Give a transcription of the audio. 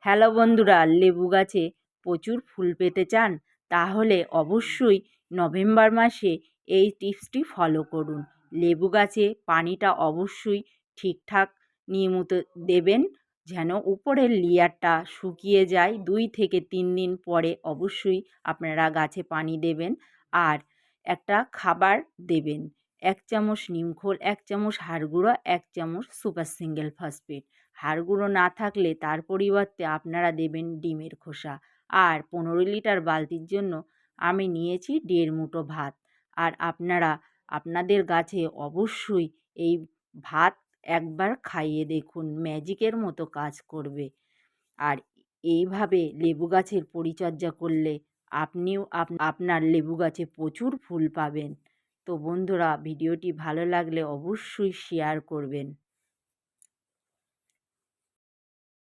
Hello বন্ধুরা, লেবু গাছে প্রচুর ফুল পেতে চান? তাহলে অবশ্যই নভেম্বর মাসে এই টিপসটি ফলো করুন। লেবু গাছে পানিটা অবশ্যই ঠিকঠাক নিয়মিত দেবেন, যেন উপরের লেয়ারটা শুকিয়ে যায়। 2 থেকে 3 দিন পরে অবশ্যই আপনারা গাছে পানি দেবেন। আর একটা খাবার দেবেন, 1 চামচ নিমখোল, 1 চামচ হাড় গুঁড়ো, 1 চামচ সুপার সিঙ্গেল ফসফেট। হাড় গুঁড়ো না থাকলে তার পরিবর্তে আপনারা দেবেন ডিমের খোসা। আর 15 লিটার বালতির জন্য আমি নিয়েছি 1.5 মুঠো ভাত। আর আপনারা আপনাদের গাছে অবশ্যই এই ভাত একবার খাইয়ে দেখুন, ম্যাজিকের মতো কাজ করবে। আর এইভাবে লেবু গাছের পরিচর্যা করলে আপনিও আপনার লেবু গাছে প্রচুর ফুল পাবেন। তো বন্ধুরা, ভিডিওটি ভালো লাগলে অবশ্যই শেয়ার করবেন।